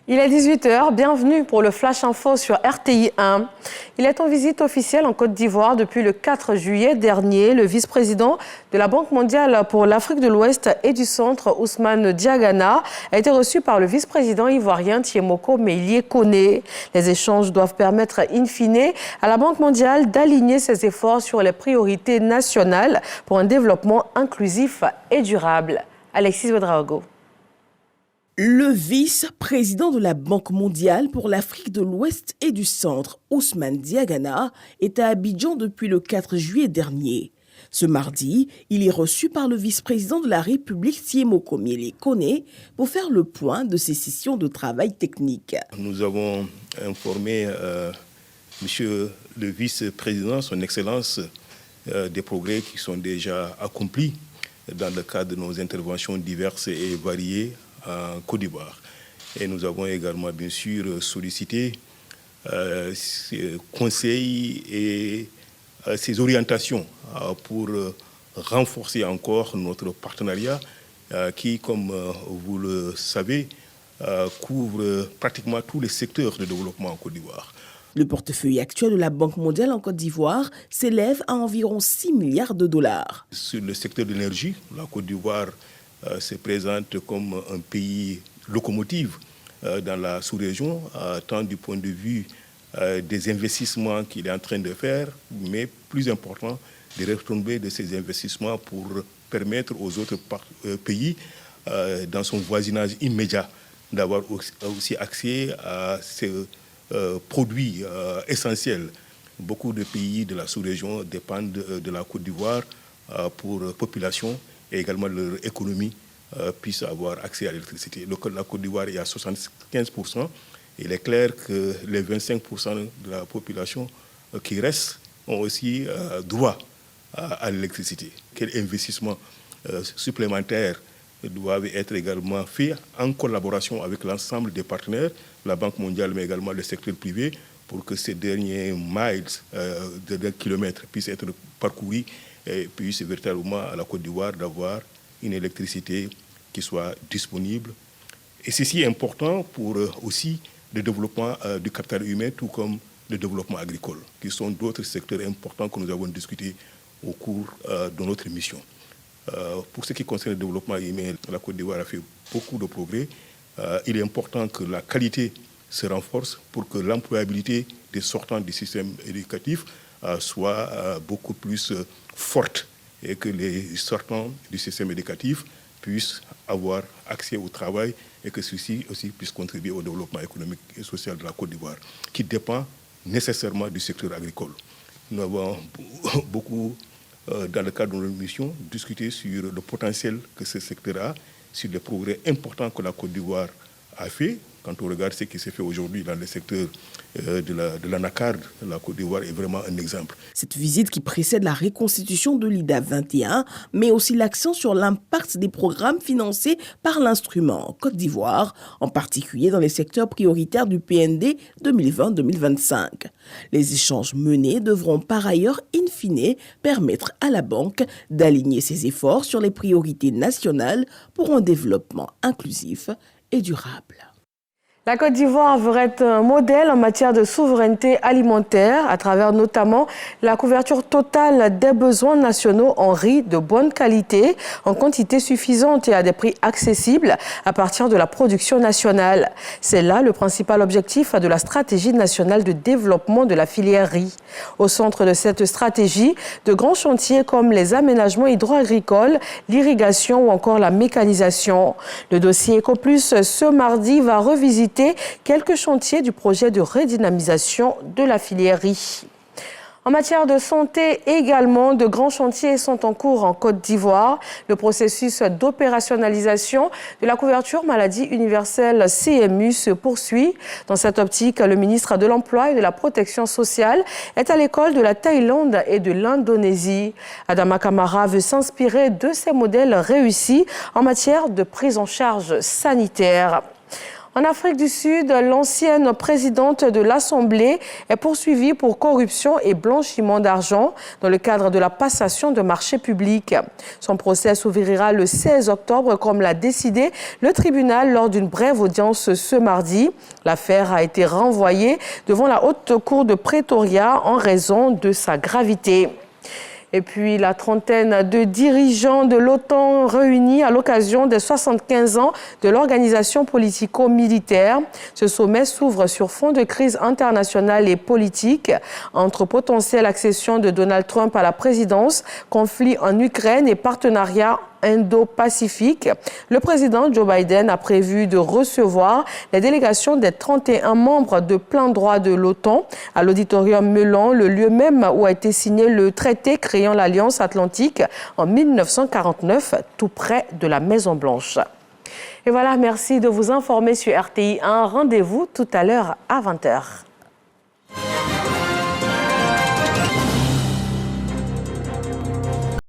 Il est 18 h, bienvenue pour le Flash Info sur RTI 1. Il est en visite officielle en Côte d'Ivoire depuis le 4 juillet dernier. Le vice-président de la Banque mondiale pour l'Afrique de l'Ouest et du Centre, Ousmane Diagana, a été reçu par le vice-président ivoirien Thiemoko Meïlie Koné. Les échanges doivent permettre in fine à la Banque mondiale d'aligner ses efforts sur les priorités nationales pour un développement inclusif et durable. Alexis Ouedraogo. Le vice-président de la Banque mondiale pour l'Afrique de l'Ouest et du Centre, Ousmane Diagana, est à Abidjan depuis le 4 juillet dernier. Ce mardi, il est reçu par le vice-président de la République, Thiemoko Meïlie Koné, pour faire le point de ces sessions de travail technique. Nous avons informé Monsieur le vice-président, son Excellence, des progrès qui sont déjà accomplis dans le cadre de nos interventions diverses et variées en Côte d'Ivoire. Et nous avons également, bien sûr, sollicité ses conseils et ses orientations pour renforcer encore notre partenariat qui, comme vous le savez, couvre pratiquement tous les secteurs de développement en Côte d'Ivoire. Le portefeuille actuel de la Banque mondiale en Côte d'Ivoire s'élève à environ 6 milliards de dollars. Sur le secteur de l'énergie, la Côte d'Ivoire se présente comme un pays locomotive dans la sous-région, tant du point de vue des investissements qu'il est en train de faire, mais plus important, des retombées de ces investissements pour permettre aux autres pays, dans son voisinage immédiat, d'avoir aussi accès à ces produits essentiels. Beaucoup de pays de la sous-région dépendent de la Côte d'Ivoire pour population et également leur économie puisse avoir accès à l'électricité. La Côte d'Ivoire est à 75%. Il est clair que les 25% de la population qui restent ont aussi droit à l'électricité. Quels investissements supplémentaires doivent être également faits en collaboration avec l'ensemble des partenaires, la Banque mondiale, mais également le secteur privé, pour que ces derniers miles, de kilomètres, puissent être parcourus et puissent véritablement à la Côte d'Ivoire d'avoir une électricité qui soit disponible. Et ceci est important pour aussi le développement du capital humain, tout comme le développement agricole, qui sont d'autres secteurs importants que nous avons discutés au cours de notre mission. Pour ce qui concerne le développement humain, la Côte d'Ivoire a fait beaucoup de progrès. Il est important que la qualité se renforce pour que l'employabilité des sortants du système éducatif soit beaucoup plus forte et que les sortants du système éducatif puissent avoir accès au travail et que ceci aussi puisse contribuer au développement économique et social de la Côte d'Ivoire, qui dépend nécessairement du secteur agricole. Nous avons beaucoup, dans le cadre de notre mission, discuté sur le potentiel que ce secteur a, sur les progrès importants que la Côte d'Ivoire a fait. Quand on regarde ce qui s'est fait aujourd'hui dans le secteur de l'anacarde, la Côte d'Ivoire est vraiment un exemple. Cette visite qui précède la reconstitution de l'IDA 21, met aussi l'accent sur l'impact des programmes financés par l'instrument Côte d'Ivoire, en particulier dans les secteurs prioritaires du PND 2020-2025. Les échanges menés devront par ailleurs, in fine, permettre à la banque d'aligner ses efforts sur les priorités nationales pour un développement inclusif et durable. La Côte d'Ivoire veut être un modèle en matière de souveraineté alimentaire à travers notamment la couverture totale des besoins nationaux en riz de bonne qualité, en quantité suffisante et à des prix accessibles à partir de la production nationale. C'est là le principal objectif de la stratégie nationale de développement de la filière riz. Au centre de cette stratégie, de grands chantiers comme les aménagements hydro-agricoles, l'irrigation ou encore la mécanisation. Le dossier EcoPlus ce mardi va revisiter quelques chantiers du projet de redynamisation de la filière riz. En matière de santé également, de grands chantiers sont en cours en Côte d'Ivoire. Le processus d'opérationnalisation de la couverture maladie universelle CMU se poursuit. Dans cette optique, le ministre de l'Emploi et de la Protection sociale est à l'école de la Thaïlande et de l'Indonésie. Adama Kamara veut s'inspirer de ces modèles réussis en matière de prise en charge sanitaire. En Afrique du Sud, l'ancienne présidente de l'Assemblée est poursuivie pour corruption et blanchiment d'argent dans le cadre de la passation de marchés publics. Son procès s'ouvrira le 16 octobre, comme l'a décidé le tribunal lors d'une brève audience ce mardi. L'affaire a été renvoyée devant la Haute Cour de Pretoria en raison de sa gravité. Et puis, la trentaine de dirigeants de l'OTAN réunis à l'occasion des 75 ans de l'organisation politico-militaire. Ce sommet s'ouvre sur fond de crise internationale et politique entre potentielle accession de Donald Trump à la présidence, conflit en Ukraine et partenariat Indo-Pacifique. Le président Joe Biden a prévu de recevoir les délégations des 31 membres de plein droit de l'OTAN à l'auditorium Melan, le lieu même où a été signé le traité créant l'Alliance Atlantique en 1949, tout près de la Maison-Blanche. Et voilà, merci de vous informer sur RTI 1. Rendez-vous tout à l'heure à 20h.